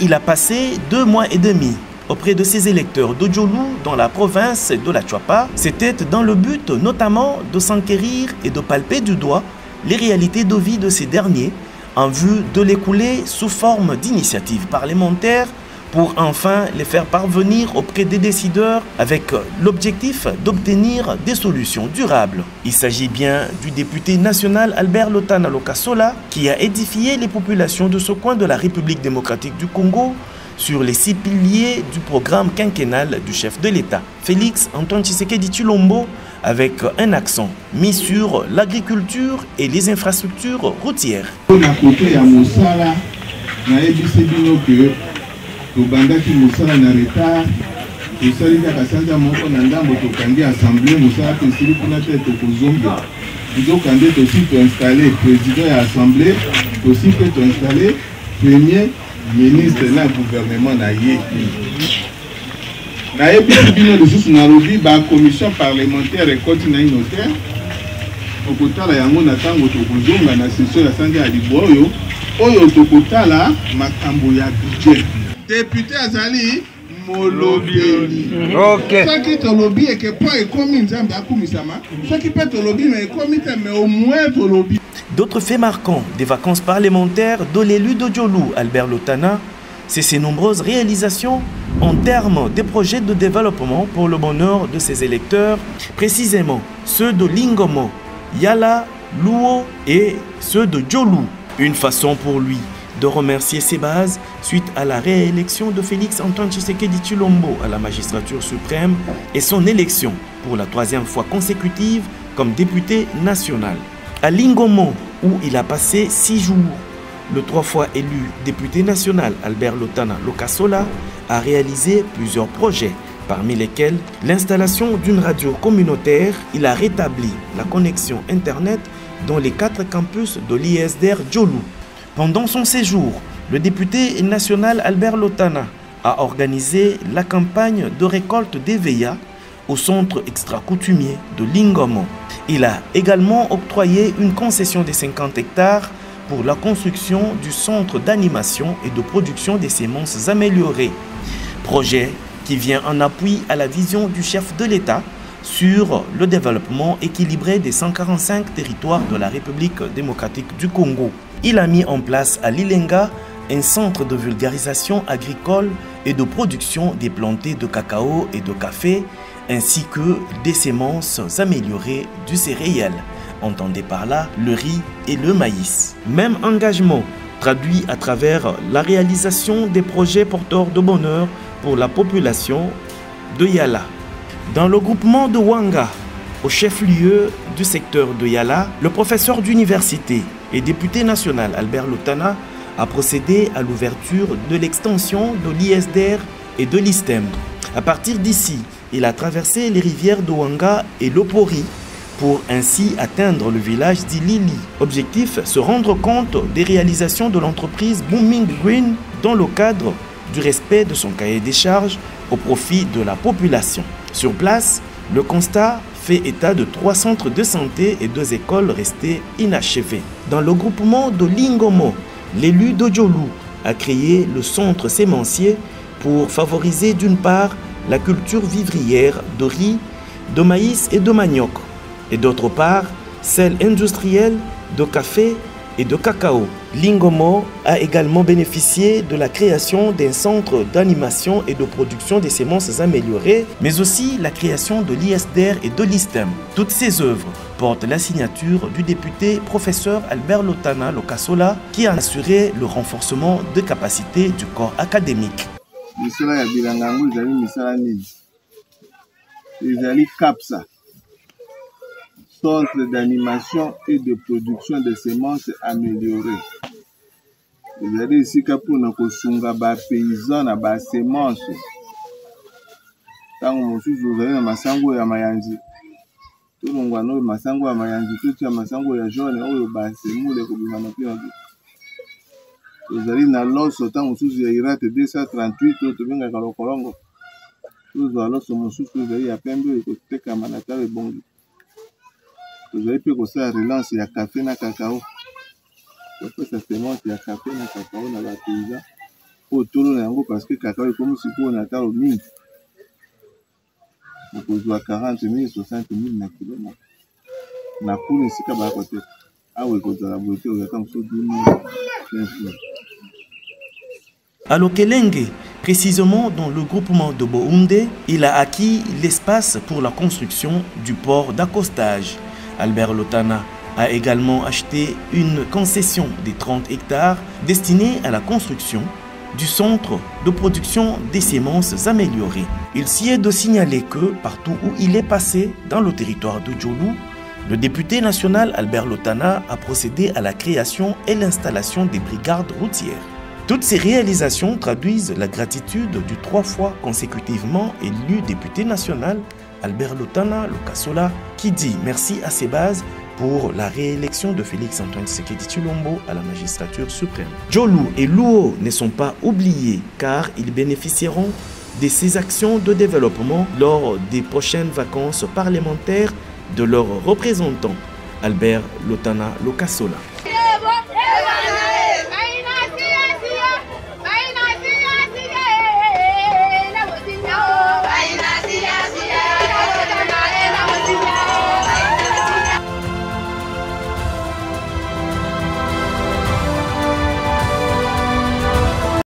il a passé 2 mois et demi auprès de ses électeurs d'Odjolou dans la province de la Chuapa. C'était dans le but notamment de s'enquérir et de palper du doigt les réalités de vie de ces derniers en vue de les couler sous forme d'initiatives parlementaires pour enfin les faire parvenir auprès des décideurs avec l'objectif d'obtenir des solutions durables. Il s'agit bien du député national Albert Lotana Lokasola qui a édifié les populations de ce coin de la République démocratique du Congo sur les 6 piliers du programme quinquennal du chef de l'État, Félix Antoine Tshisekedi Tshilombo, avec un accent mis sur l'agriculture et les infrastructures routières. Tobandaki musala na retard tosali kaka sanza moko na ndambo tokandi assemblée musala tosili kuna te tokozonga tozokande tosi toinstalle président ya assemblée tosi mpe toinstalle premier ministre na gouvernement na ye nayebisi bino lisusu nalobi bacommission parlementaire ekoti na ino te tokotala yango na ntango tokozonga na session ya sanza ya libwa oyo tokotala makambo ya budget. Député Azali Molobeli. Ok. Ce qui te lobby et que pas comme Nzambe akumisama. Ce qui peut te lobby mais comme mais au moins te lobby. D'autres faits marquants des vacances parlementaires de l'élu d'Odjolou, Albert Lotana, c'est ses nombreuses réalisations en termes de projets de développement pour le bonheur de ses électeurs, précisément ceux de Lingomo, Yala, Luo et ceux de Djolou. Une façon pour lui de remercier ses bases suite à la réélection de Félix Antoine Tshisekedi Tshilombo à la magistrature suprême et son élection pour la 3e fois consécutive comme député national. À Lingomo, où il a passé 6 jours, le 3 fois élu député national Albert Lotana Lokasola a réalisé plusieurs projets, parmi lesquels l'installation d'une radio communautaire. Il a rétabli la connexion Internet dans les 4 campus de l'ISDR Djolou. Pendant son séjour, le député national Albert Lotana a organisé la campagne de récolte d'EVEA au centre extra-coutumier de Lingomo. Il a également octroyé une concession de 50 hectares pour la construction du centre d'animation et de production des semences améliorées. Projet qui vient en appui à la vision du chef de l'État sur le développement équilibré des 145 territoires de la République démocratique du Congo. Il a mis en place à Lilenga un centre de vulgarisation agricole et de production des plantés de cacao et de café, ainsi que des semences améliorées du céréal. Entendez par là le riz et le maïs. Même engagement traduit à travers la réalisation des projets porteurs de bonheur pour la population de Yala. Dans le groupement de Wanga, au chef-lieu du secteur de Yala, le professeur d'université et député national Albert Lotana a procédé à l'ouverture de l'extension de l'ISDR et de l'ISTEM. À partir d'ici, il a traversé les rivières de Wanga et l'Opori pour ainsi atteindre le village d'Ilili. Objectif, se rendre compte des réalisations de l'entreprise Booming Green dans le cadre du respect de son cahier des charges au profit de la population. Sur place, le constat fait état de 3 centres de santé et 2 écoles restées inachevées. Dans le groupement de Lingomo, l'élu d'Odjolou a créé le centre sémencier pour favoriser d'une part la culture vivrière de riz, de maïs et de manioc, et d'autre part celle industrielle de café et de cacao. Lingomo a également bénéficié de la création d'un centre d'animation et de production des semences améliorées, mais aussi la création de l'ISDR et de l'ISTEM. Toutes ces œuvres portent la signature du député professeur Albert Lotana Lokasola qui a assuré le renforcement de capacités du corps académique. Centre d'animation et de production de semences améliorées. Vous avez ici pour nous kosunga ba paysan na ba semences. Tango mosusu vous avez masango ya mayanzi. Tout le monde a masango ya mayanzi, tout ya masango ya jaune oyo ba semule ko bimana pia. Vous avez na loso tango mosusu ya irate 238 to benga kalokolongo. Vous avez loso mosusu vous avez ya pembe ko teka manata le bongi. Vous avez pu faire la relance de café et cacao. Vous avez fait cette semence de café et cacao dans la paysan. Autour de yango parce que cacao est comme si on a talo mingi. On peut jouer à 40 000, 60 000 na kilo na kule sika ba côté. Ah oui, quand la beauté on attend sur 10 000. À Lokelenge, précisément dans le groupement de Bohoundé, il a acquis l'espace pour la construction du port d'accostage. Albert Lotana a également acheté une concession de 30 hectares destinée à la construction du centre de production des semences améliorées. Il s'y est de signaler que partout où il est passé dans le territoire de Djolou, le député national Albert Lotana a procédé à la création et l'installation des brigades routières. Toutes ces réalisations traduisent la gratitude du 3 fois consécutivement élu député national Albert Lotana Lokasola, qui dit merci à ses bases pour la réélection de Félix Antoine Tshisekedi Tshilombo à la magistrature suprême. Djolou et Luo ne sont pas oubliés car ils bénéficieront de ces actions de développement lors des prochaines vacances parlementaires de leurs représentants Albert Lotana Lokasola.